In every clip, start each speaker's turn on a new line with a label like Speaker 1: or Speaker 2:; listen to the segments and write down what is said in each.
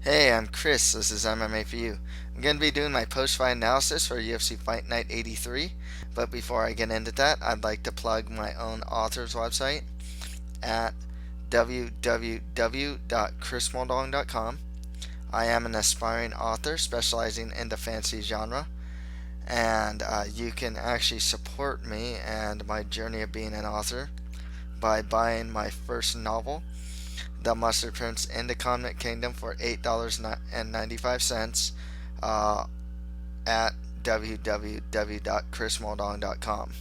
Speaker 1: Hey, I'm Chris. This is MMA for you. I'm going to be doing my post-fight analysis for UFC Fight Night 83. But before I get into that, I'd like to plug my own author's website at www.chrismoldong.com. I am an aspiring author specializing in the fantasy genre, and you can actually support me and my journey of being an author by buying my first novel, The Mustard Prince in the Convict Kingdom, for $8.95 uh, at www.chrismoldong.com.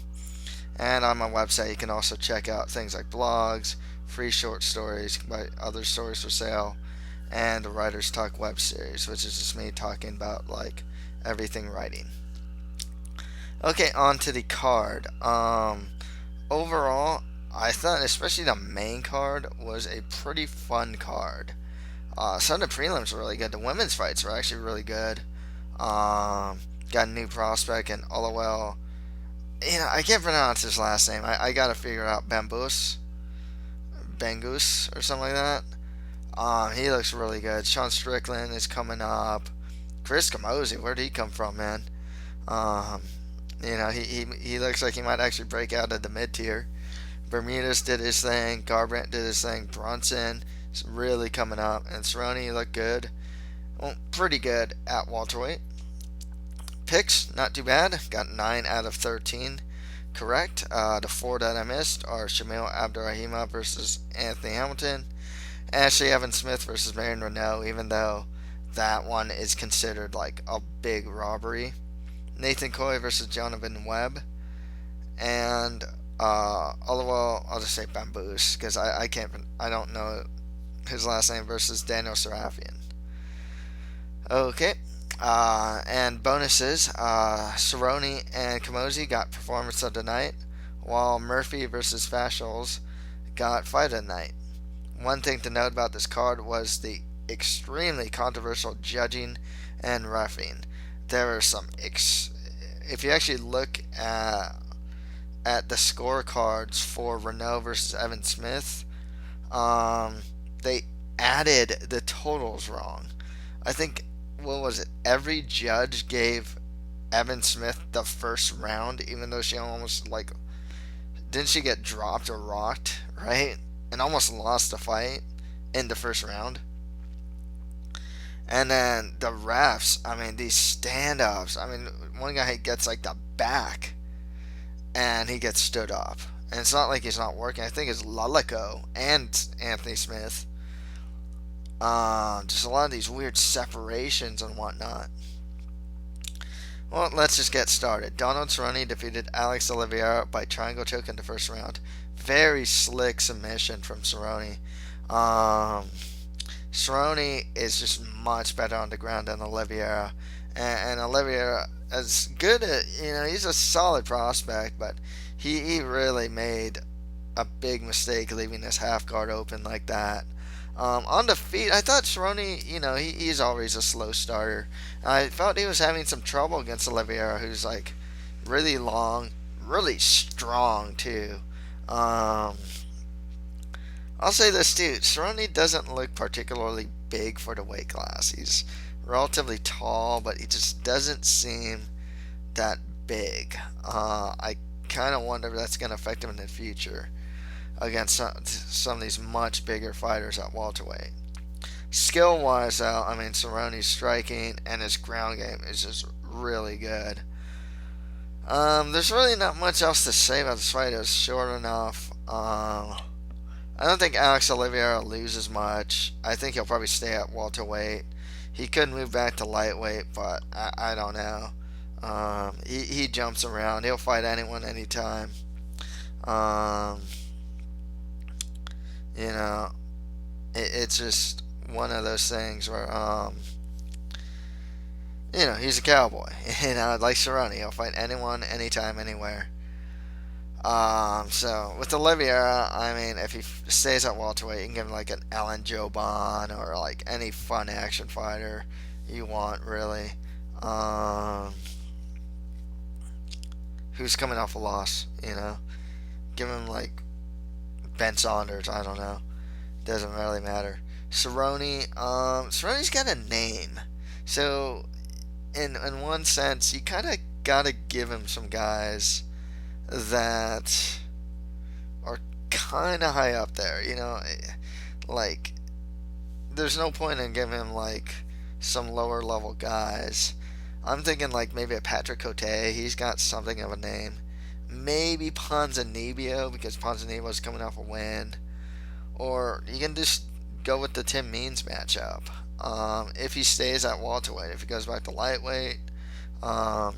Speaker 1: And on my website, you can also check out things like blogs, free short stories, by other stories for sale, and the Writer's Talk web series, which is just me talking about like everything writing. Okay, on to the card. Overall, I thought especially the main card was a pretty fun card. Some of the prelims were really good. The women's fights were actually really good. Got a new prospect in Olawell. I can't pronounce his last name. I gotta figure out Bangus, or something like that. He looks really good. Sean Strickland is coming up. Chris Camozzi, where did he come from, man? Um, he looks like he might actually break out of the mid tier. Bermudez did his thing. Garbrandt did his thing. Brunson is really coming up. And Cerrone looked good. Well, pretty good at welterweight. Picks, not too bad. Got 9 out of 13 correct. The 4 that I missed are Shamil Abdurrahima versus Anthony Hamilton. Ashley Evan Smith versus Marion Renault, even though that one is considered like a big robbery. Nathan Coy versus Jonathan Webb. And Oliver, I'll just say Bamboos because I don't know his last name, versus Daniel Serafian. Okay, and bonuses: Cerrone and Camozzi got performance of the night, while Murphy versus Fashols got fight of the night. One thing to note about this card was the extremely controversial judging and reffing. There are if you actually look at the scorecards for Renault versus Evan Smith, they added the totals wrong. I think, what was it? Every judge gave Evan Smith the first round, even though she almost like didn't she get dropped or rocked, right? And almost lost the fight in the first round. And then the refs, I mean, these stand-ups. I mean, one guy gets like the back and he gets stood up. And it's not like he's not working. I think it's Lalico and Anthony Smith. Just a lot of these weird separations and whatnot. Well, let's just get started. Donald Cerrone defeated Alex Oliveira by triangle choke in the first round. Very slick submission from Cerrone. Cerrone is just much better on the ground than Oliveira. And Oliveira, as good at, he's a solid prospect, but he really made a big mistake leaving his half guard open like that. On the feet, I thought Cerrone, he's always a slow starter. I felt he was having some trouble against Oliveira, who's like really long, really strong too. Um, I'll say this too: Cerrone doesn't look particularly big for the weight class. He's relatively tall, but he just doesn't seem that big. I kind of wonder if that's going to affect him in the future against some of these much bigger fighters at welterweight. Skill wise, though, I mean, Cerrone's striking and his ground game is just really good. There's really not much else to say about this fight. It was short enough. I don't think Alex Oliveira loses much. I think he'll probably stay at welterweight. He could move back to lightweight, but I don't know. He jumps around. He'll fight anyone, anytime. Um, it's just one of those things where, he's a cowboy. Like Cerrone, he'll fight anyone, anytime, anywhere. So with Oliveira, I mean, if he stays at welterweight, you can give him like an Alan Joban or like any fun action fighter you want, really. Um, who's coming off a loss, Give him like Ben Saunders, I don't know. Doesn't really matter. Cerrone's got a name, so in one sense, you kind of gotta give him some guys that are kind of high up there. Like there's no point in giving him like some lower level guys. I'm thinking like maybe a Patrick Cote. He's got something of a name. Maybe Ponzinibbio because Ponzinibbio's coming off a win. Or you can just go with the Tim Means matchup. If he stays at welterweight, if he goes back to lightweight, um,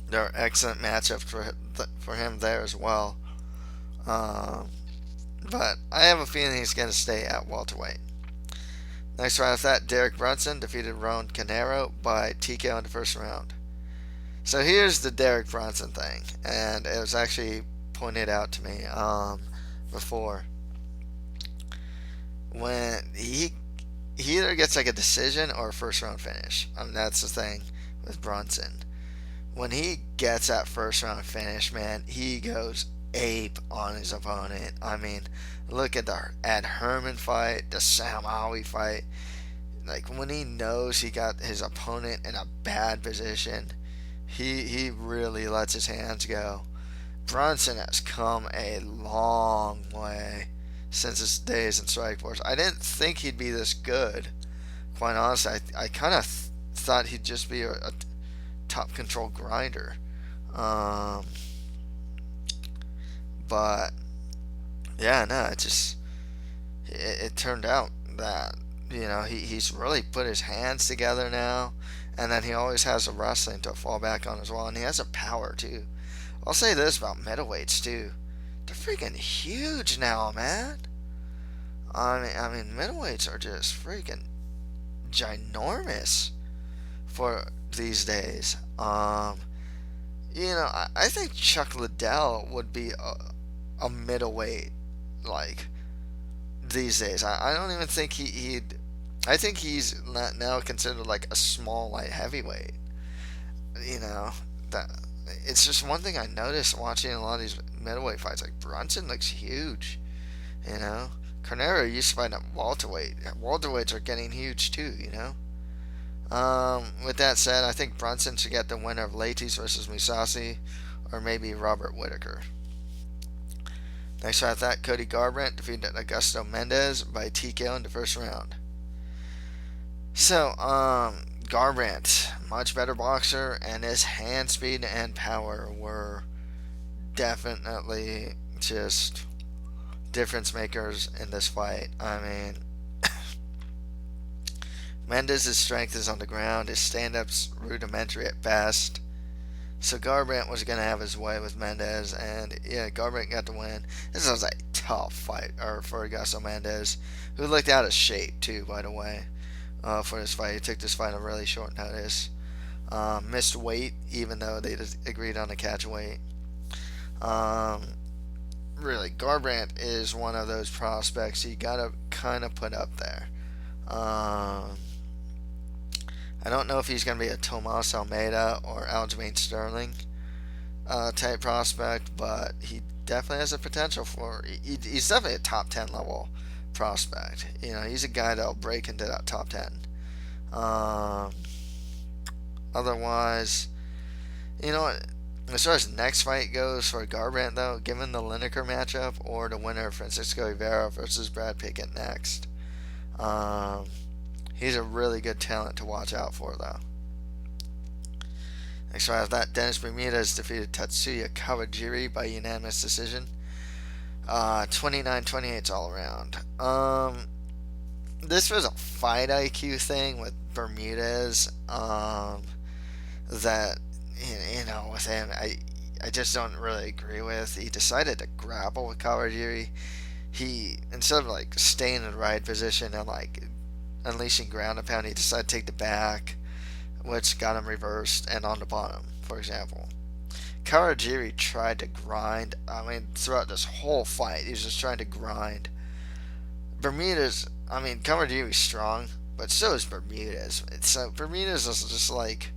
Speaker 1: there are excellent matchups for him there as well. Um, but I have a feeling he's going to stay at welterweight. Next round after that, Derek Brunson defeated Ron Canero by TKO in the first round. So here's the Derek Brunson thing, and it was actually pointed out to me before. When he either gets like a decision or a first round finish. I mean, that's the thing with Brunson. When he gets that first round finish, man, he goes ape on his opponent. I mean, look at the Ed Herman fight, the Sam Alvey fight. Like when he knows he got his opponent in a bad position, he really lets his hands go. Brunson has come a long way since his days in Strikeforce. I didn't think he'd be this good. Quite honestly, I kind of thought he'd just be a top control grinder. But yeah, no, it turned out that he's really put his hands together now, and then he always has the wrestling to fall back on as well, and he has a power too. I'll say this about middleweights too. They're freaking huge now, man. I mean, middleweights are just freaking ginormous for these days. I think Chuck Liddell would be a middleweight like these days. I don't even think he'd. I think he's not now considered like a small light heavyweight. That it's just one thing I noticed watching a lot of these middleweight fights. Like Brunson looks huge. Carnero used to fight at welterweight. Welterweights are getting huge too. With that said, I think Brunson should get the winner of Leites versus Musasi, or maybe Robert Whitaker. Next after that, Cody Garbrandt defeated Augusto Mendez by TKO in the first round. So, Garbrandt, much better boxer, and his hand speed and power were definitely just difference makers in this fight. I mean, Mendez's strength is on the ground, his stand-up's rudimentary at best. So Garbrandt was going to have his way with Mendez, and yeah, Garbrandt got the win. This was a tough fight for Augusto Mendez, who looked out of shape too, by the way, for this fight. He took this fight on really short notice. Missed weight, even though they agreed on a catch weight. Really, Garbrandt is one of those prospects you got to kind of put up there. I don't know if he's going to be a Tomas Almeida or Aljamain Sterling type prospect, but he definitely has a potential for. He's definitely a top 10 level prospect. He's a guy that'll break into that top 10. Otherwise, as far as next fight goes for Garbrandt, though, given the Lineker matchup or the winner of Francisco Rivera versus Brad Pickett next, he's a really good talent to watch out for, though. Next fight after that, Dennis Bermudez defeated Tatsuya Kawajiri by unanimous decision. 29-28 all around. This was a fight IQ thing with Bermudez. That with him, I just don't really agree with. He decided to grapple with Kawajiri. He, instead of like staying in the right position and like unleashing ground and pound, he decided to take the back, which got him reversed and on the bottom, for example. Kawajiri tried to grind. I mean, throughout this whole fight, he was just trying to grind. Kawajiri's strong, but so is Bermudez. So Bermudez is just like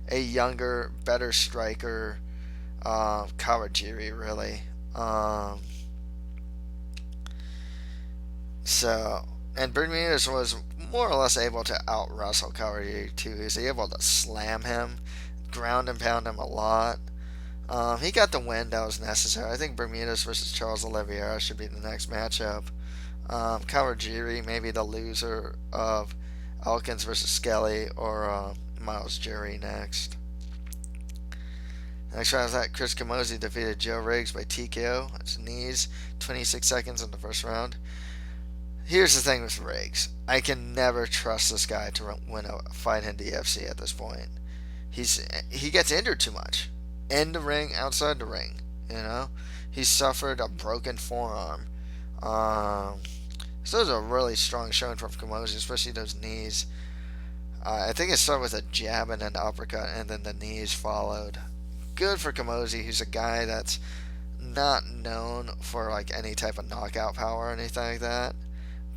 Speaker 1: a younger, better striker. Kawajiri, really. So, and Bermudez was more or less able to out wrestle Cower too. He was able to slam him, ground and pound him a lot. He got the win that was necessary. I think Bermudez versus Charles Oliveira should be the next matchup. Kawajiri, maybe the loser of Elkins versus Skelly, or Miles Jury next. Next round, that Chris Camozzi defeated Joe Riggs by TKO. His knees, 26 seconds in the first round. Here's the thing with Riggs. I can never trust this guy to win a fight in the UFC at this point. He gets injured too much. In the ring, outside the ring. You know? He suffered a broken forearm. So it was a really strong showing from Camozzi, especially those knees. I think it started with a jab and an uppercut, and then the knees followed. Good for Camozzi, who's a guy that's not known for like any type of knockout power or anything like that.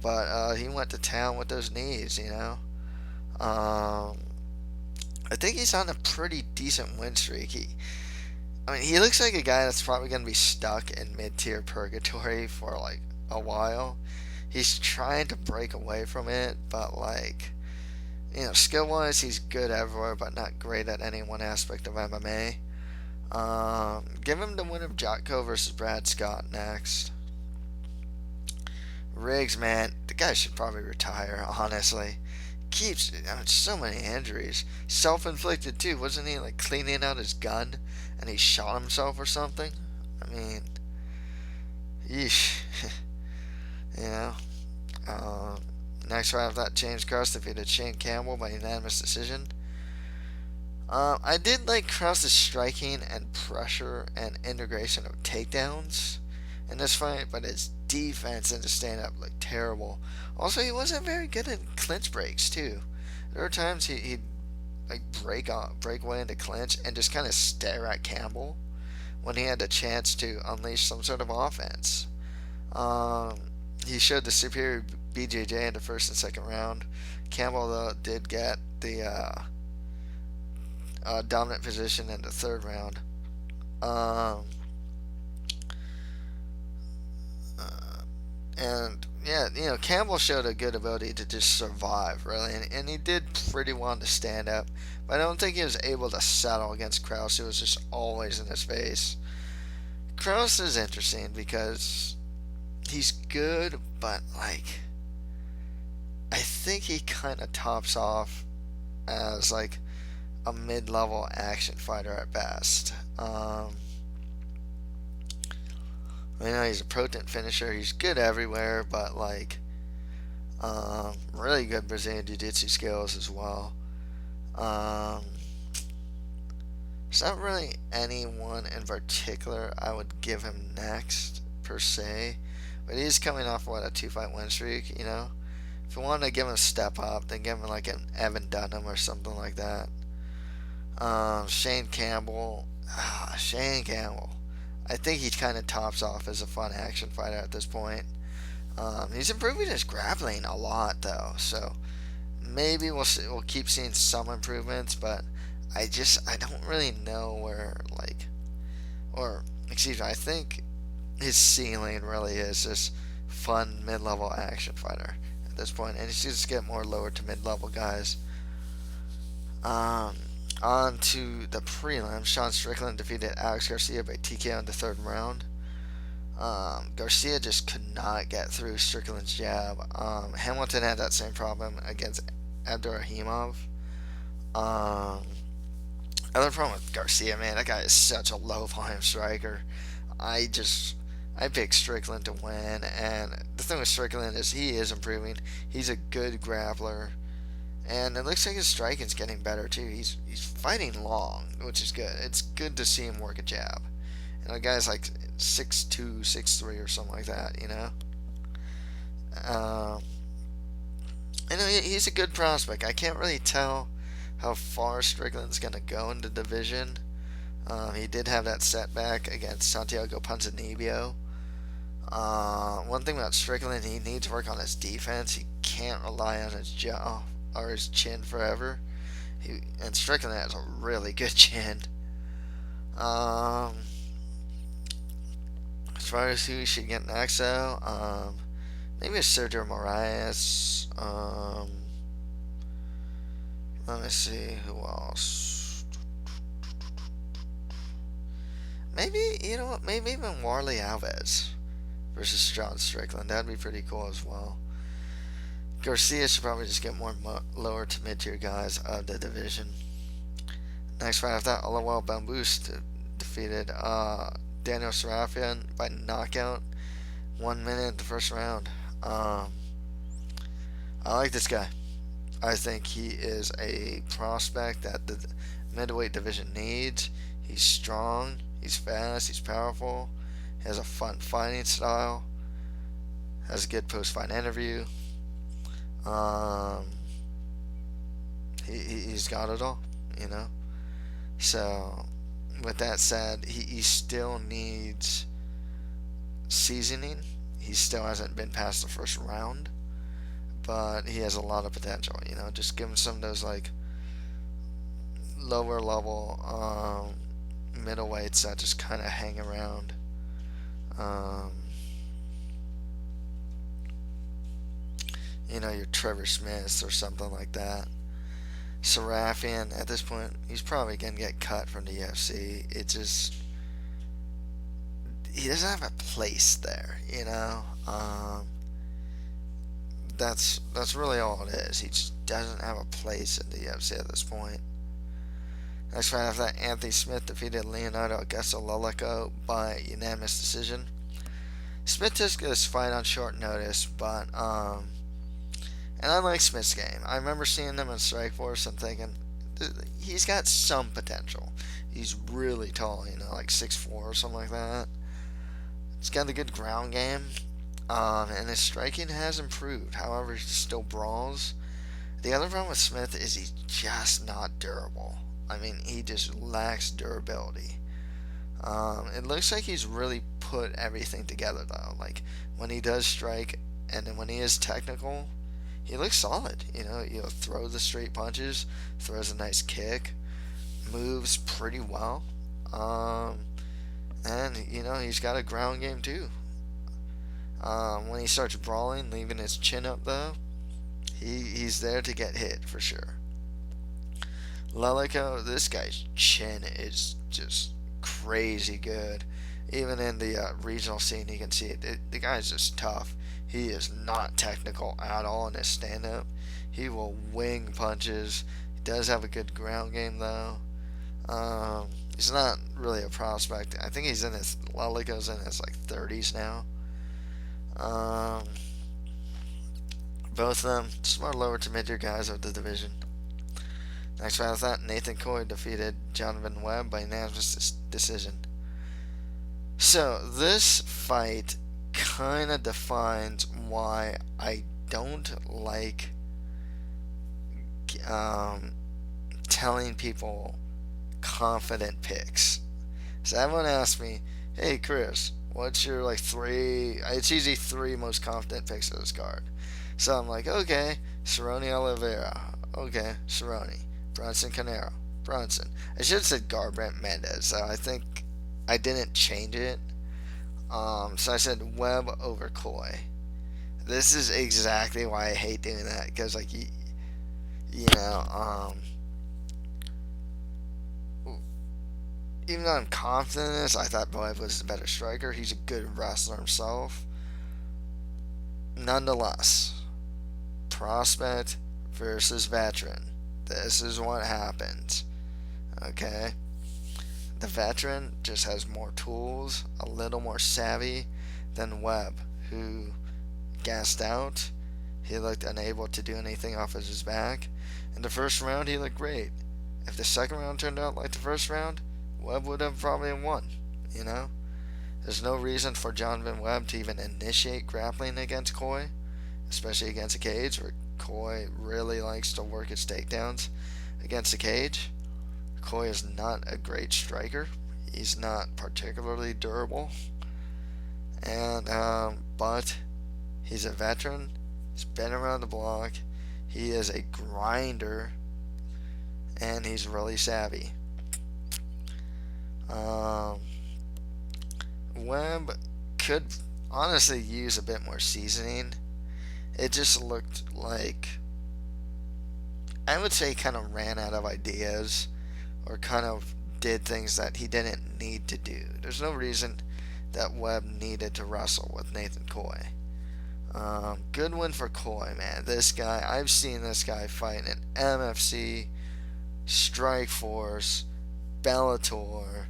Speaker 1: But he went to town with those knees, you know. I think he's on a pretty decent win streak. He looks like a guy that's probably going to be stuck in mid-tier purgatory for like a while. He's trying to break away from it, but like, you know, skill-wise, he's good everywhere, but not great at any one aspect of MMA. Give him the win of Jotko versus Brad Scott next. Riggs, man, the guy should probably retire, honestly. Keeps so many injuries. Self-inflicted, too. Wasn't he, like, cleaning out his gun and he shot himself or something? I mean, yeesh. You know? Next round, that James Cross defeated Shane Campbell by unanimous decision. I did like Krause's striking and pressure and integration of takedowns in this fight, but his defense and his stand-up looked terrible. Also, he wasn't very good in clinch breaks too. There were times he'd like break away into clinch and just kind of stare at Campbell when he had the chance to unleash some sort of offense. He showed the superior BJJ in the first and second round. Campbell, though, did get the dominant position in the third round. And yeah, you know, Campbell showed a good ability to just survive, really, and he did pretty well to stand up. But I don't think he was able to settle against Krause, who was just always in his face. Krause is interesting because he's good, but like, I think he kind of tops off as like a mid-level action fighter at best. You know, he's a potent finisher. He's good everywhere, but like, really good Brazilian Jiu-Jitsu skills as well. There's not really anyone in particular I would give him next per se, but he's coming off what, a 2-fight win streak. You know, if you wanted to give him a step up, then give him like an Evan Dunham or something like that. Shane Campbell. Shane Campbell. I think he kind of tops off as a fun action fighter at this point. He's improving his grappling a lot, though, so maybe we'll keep seeing some improvements, but I don't really know where, like, or excuse me, I think his ceiling really is this fun mid-level action fighter at this point, and he's just get more lower to mid-level guys. On to the prelims. Sean Strickland defeated Alex Garcia by TKO in the third round. Garcia just could not get through Strickland's jab. Hamilton had that same problem against Abdurrahimov. Other problem with Garcia, man, that guy is such a low volume striker. I picked Strickland to win, and the thing with Strickland is he is improving. He's a good grappler. And it looks like his striking's getting better too. He's fighting long, which is good. It's good to see him work a jab. And a guy's like 6'2", 6'3", or something like that, you know. And he's a good prospect. I can't really tell how far Strickland's gonna go in the division. He did have that setback against Santiago Ponzinibbio. One thing about Strickland, he needs work on his defense. He can't rely on his jaw or his chin forever. And Strickland has a really good chin. As far as who he should get next, though, maybe Sergio Moraes. Let me see who else. Maybe, you know what? Maybe even Warley Alves versus John Strickland. That'd be pretty cool as well. Garcia should probably just get more lower to mid tier guys of the division. Next fight after that, Olawale Bamboos defeated Daniel Sarafian by knockout. 1 minute in the first round. I like this guy. I think he is a prospect that the middleweight division needs. He's strong, he's fast, he's powerful, he has a fun fighting style, has a good post-fight interview. Um, he's got it all, you know. So, with that said, he still needs seasoning. He still hasn't been past the first round, but he has a lot of potential. You know, just give him some of those like lower level middleweights that just kind of hang around. Um, you know, your Trevor Smiths or something like that. Sarafian, at this point, he's probably going to get cut from the UFC. It just, he doesn't have a place there, you know? That's really all it is. He just doesn't have a place in the UFC at this point. Next fight after that, Anthony Smith defeated Leonardo Augusto Leleco by unanimous decision. Smith took this fight on short notice, but and I like Smith's game. I remember seeing him in Strikeforce and thinking he's got some potential. He's really tall, you know, like 6'4" or something like that. He's got a good ground game, and his striking has improved. However, he still brawls. The other problem with Smith is he's just not durable. I mean, he just lacks durability. It looks like he's really put everything together, though. Like, when he does strike, and then when he is technical, he looks solid. You know, he'll throw the straight punches, throws a nice kick, moves pretty well. And, you know, he's got a ground game, too. When he starts brawling, leaving his chin up, though, he's there to get hit, for sure. Leleco, this guy's chin is just crazy good. Even in the regional scene, you can see it. The guy's just tough. He is not technical at all in his stand-up. He will wing punches. He does have a good ground game, though. He's not really a prospect. I think Leleco's in his, like, 30s now. Both of them, smart lower to mid-tier guys of the division. Next fight after that, Nathan Coy defeated Jonathan Webb by unanimous decision. So, this fight kind of defines why I don't like telling people confident picks. So everyone asks me, hey Chris, what's your like it's usually three most confident picks of this card. So I'm like, okay, Cerrone Oliveira, okay, Cerrone, Brunson Canero, Brunson. I should have said Garbrandt Mendez, so I think I didn't change it. So I said Webb over Coy. This is exactly why I hate doing that, because like you know, even though I'm confident in this, I thought Webb was the better striker. He's a good wrestler himself. Nonetheless, prospect versus veteran. This is what happens. Okay? The veteran just has more tools, a little more savvy than Webb, who gassed out. He looked unable to do anything off of his back. In the first round, he looked great. If the second round turned out like the first round, Webb would have probably won, you know? There's no reason for Jonathan Webb to even initiate grappling against Coy, especially against a cage where Coy really likes to work his takedowns against the cage. Coy is not a great striker. He's not particularly durable. And, but he's a veteran. He's been around the block. He is a grinder. And he's really savvy. Webb could honestly use a bit more seasoning. It just looked like, I would say, kind of ran out of ideas, or kind of did things that he didn't need to do. There's no reason that Webb needed to wrestle with Nathan Coy. Good win for Coy, man. This guy, I've seen this guy fight in MFC, Strikeforce, Bellator,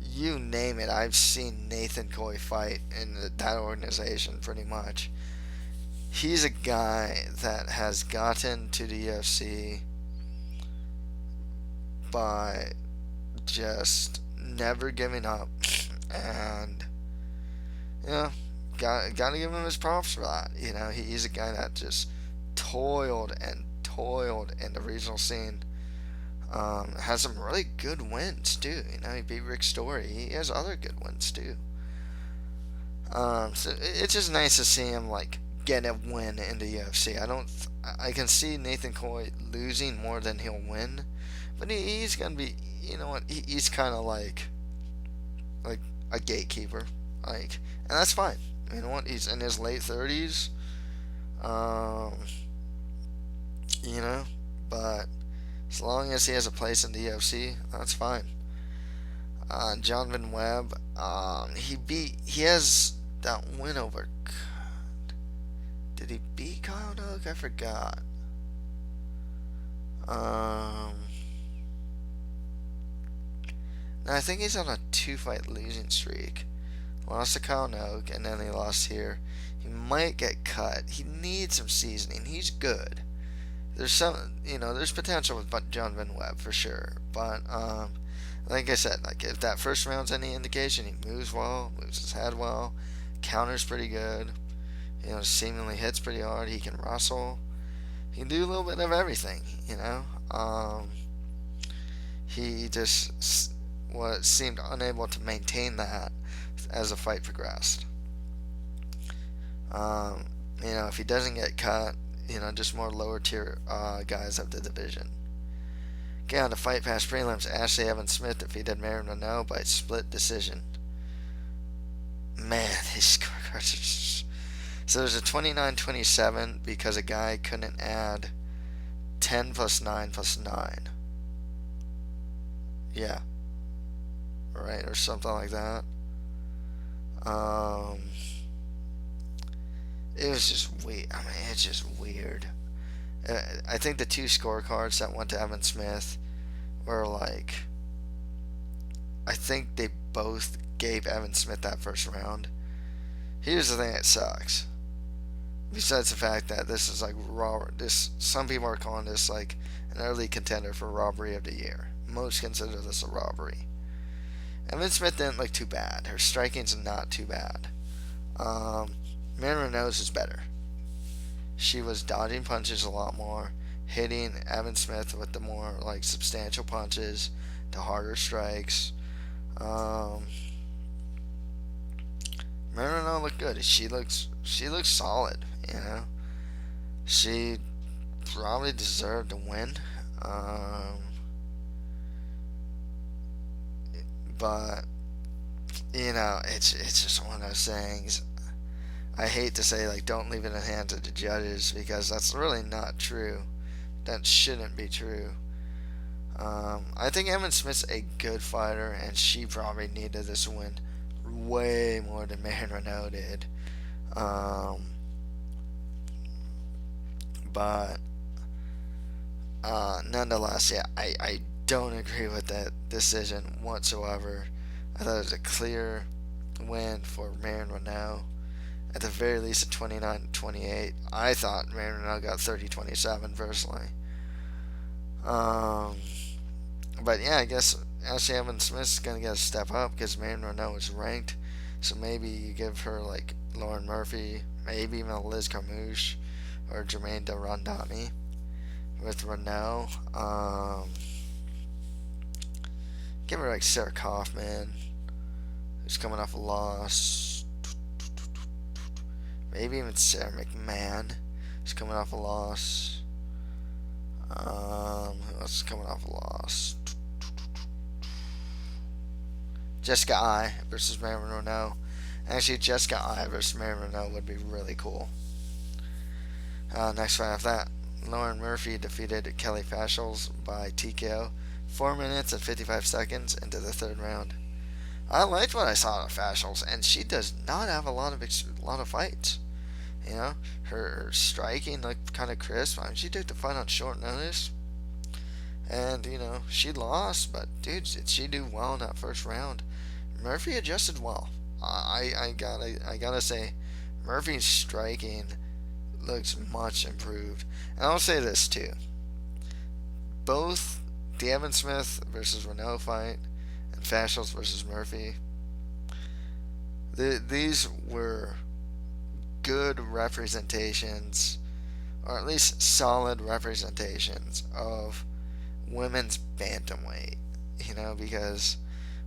Speaker 1: you name it. I've seen Nathan Coy fight in that organization pretty much. He's a guy that has gotten to the UFC by just never giving up, and you know, gotta give him his props for that. You know, he's a guy that just toiled and toiled in the regional scene. Has some really good wins too. You know, he beat Rick Story. He has other good wins too. So it's just nice to see him like get a win in the UFC. I can see Nathan Coy losing more than he'll win, but he's gonna be. You know what? He's kind of like a gatekeeper, like, and that's fine. You know what? He's in his late 30s. You know, but as long as he has a place in the UFC, that's fine. Jonathan Webb, he has that win over. Did he beat Kyle Doak? I forgot. No, I think he's on a 2-fight losing streak. Lost to Kyle Noak, and then he lost here. He might get cut. He needs some seasoning. He's good. There's potential with Jonathan Webb for sure. But like I said, like if that first round's any indication, he moves well, moves his head well, counters pretty good. You know, seemingly hits pretty hard. He can wrestle. He can do a little bit of everything. You know, he just seemed unable to maintain that as the fight progressed. You know, if he doesn't get cut, you know, just more lower tier guys of the division. Okay, on the Fight Pass prelims, Ashley Evans Smith defeated Marion Renault by split decision. Man, these scorecards are just... So there's a 29-27 because a guy couldn't add 10 plus 9 plus 9. Yeah. Right, or something like that. It was just weird. I mean, it's just weird. I think the two scorecards that went to Evan Smith were like, I think they both gave Evan Smith that first round. Here's the thing that sucks. Besides the fact that this is like some people are calling this like an early contender for robbery of the year. Most consider this a robbery. Evan Smith didn't look too bad. Her striking's not too bad. Marion Renault's is better. She was dodging punches a lot more, hitting Evan Smith with the more like substantial punches, the harder strikes. Marion Renault looked good. She looks solid. You know, she probably deserved to win. But you know, it's just one of those things. I hate to say, like, don't leave it in the hands of the judges, because that's really not true. That shouldn't be true. I think Evan Smith's a good fighter, and she probably needed this win way more than Marion Renault did. But nonetheless, yeah, I don't agree with that decision whatsoever. I thought it was a clear win for Marion Renault. At the very least, at 29-28. I thought Marion Renault got 30-27 personally. But yeah, I guess Ashley Evans Smith's gonna get a step up because Marion Renault is ranked. So maybe you give her like Lauren Murphy, maybe even Liz Carmouche or Jermaine De Rondani with Renault. Give her like Sarah Kaufman, who's coming off a loss. Maybe even Sarah McMahon is coming off a loss. Who else is coming off a loss? Jessica I versus Marion Renault. Actually, Jessica I versus Marion Renault would be really cool. Next fight after that, Lauren Murphy defeated Kelly Fashels by TKO 4 minutes and 55 seconds into the third round. I liked what I saw of Fashels, and she does not have a lot of fights. You know, her striking looked kind of crisp. I mean, she took the fight on short notice, and she lost. But dude, did she do well in that first round? Murphy adjusted well. I gotta say, Murphy's striking looks much improved. And I'll say this too: both the Evan Smith versus Renault fight and Fashels versus Murphy, these were good representations, or at least solid representations of women's bantamweight. Because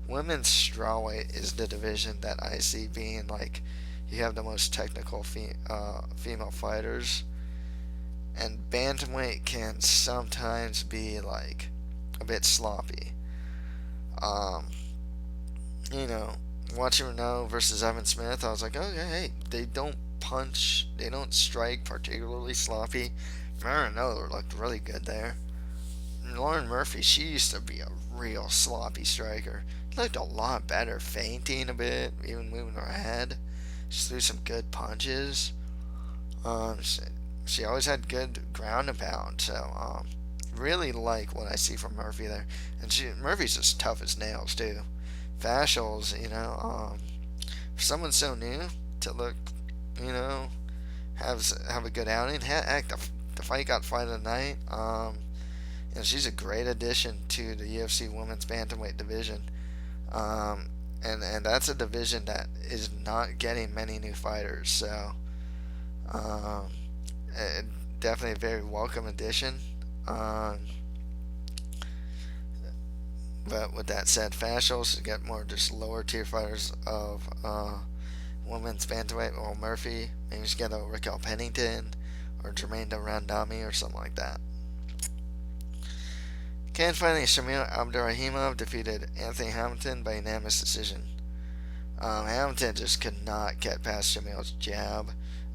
Speaker 1: women's strawweight is the division that I see being like you have the most technical female fighters, and bantamweight can sometimes be like a bit sloppy. Um, you know, Watching Renault versus Evan Smith, I was like, okay, hey, they don't punch, they don't strike particularly sloppy. Renault looked really good there. Lauren Murphy, she used to be a real sloppy striker. Looked a lot better, feinting a bit, even moving her head. She threw some good punches. She always had good ground and pound. So really like what I see from Murphy there. And Murphy's just tough as nails too. Fashels, for someone so new to look, have a good outing. Heck, the fight got fight of the night. She's a great addition to the UFC Women's Bantamweight division. And that's a division that is not getting many new fighters. So, definitely a very welcome addition. But with that said, Fashels to get more just lower tier fighters of women's bantamweight. Or Murphy, maybe just get a Raquel Pennington or Jermaine Durandami or something like that. And finally, Shamil Abdurrahimov defeated Anthony Hamilton by unanimous decision. Hamilton just could not get past Shamil's jab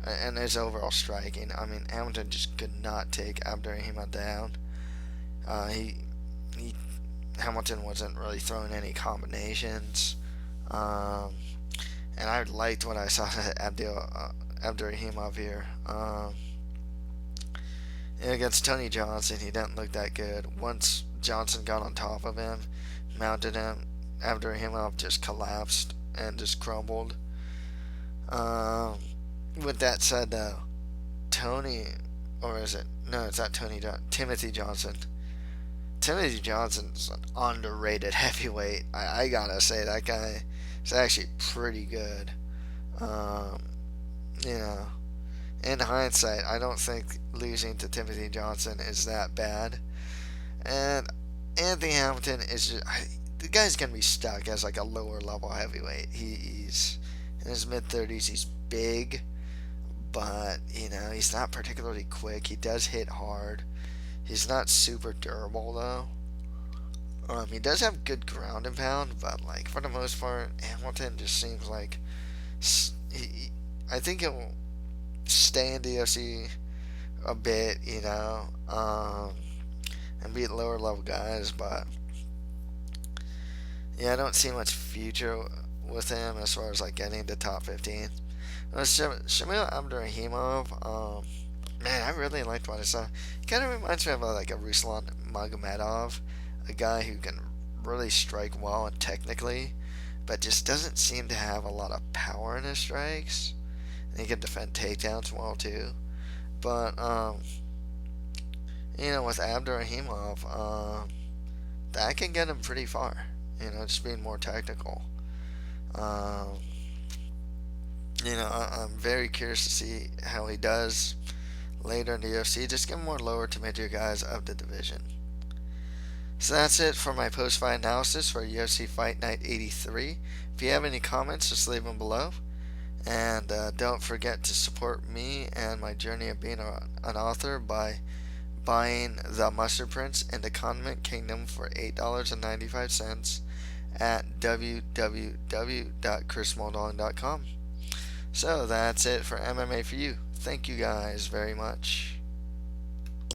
Speaker 1: and his overall striking. I mean, Hamilton just could not take Abdurrahimov down. Hamilton wasn't really throwing any combinations. And I liked what I saw of Abdurrahimov here. Against Tony Johnson, he didn't look that good. Once Johnson got on top of him, mounted him, Abdurrahimov just collapsed and just crumbled. With that said, though, it's not Tony Johnson, Timothy Johnson. Timothy Johnson's an underrated heavyweight. I gotta say, that guy is actually pretty good. In hindsight, I don't think losing to Timothy Johnson is that bad. And Anthony Hamilton is just, the guy's gonna be stuck as like a lower level heavyweight. He's in his mid 30s. He's big, but he's not particularly quick. He does hit hard. He's not super durable though. He does have good ground and pound, but like for the most part, Hamilton just seems like I think he'll stay in the UFC a bit, and beat lower level guys, but yeah, I don't see much future with him as far as like getting to top 15. Shamil Abdurrahimov, man, I really liked what I saw. He kind of reminds me of like a Ruslan Magomedov, a guy who can really strike well and technically, but just doesn't seem to have a lot of power in his strikes. And he can defend takedowns well too. But with Abdurrahimov, that can get him pretty far. Just being more technical. I'm very curious to see how he does later in the UFC. Just get more lower to mid-tier guys of the division. So that's it for my post-fight analysis for UFC Fight Night 83. If you have any comments, just leave them below. And don't forget to support me and my journey of being an author by buying The Mustard Prince and the Condiment Kingdom for $8.95 at www.chrismoldong.com. So that's it for MMA for you. Thank you guys very much.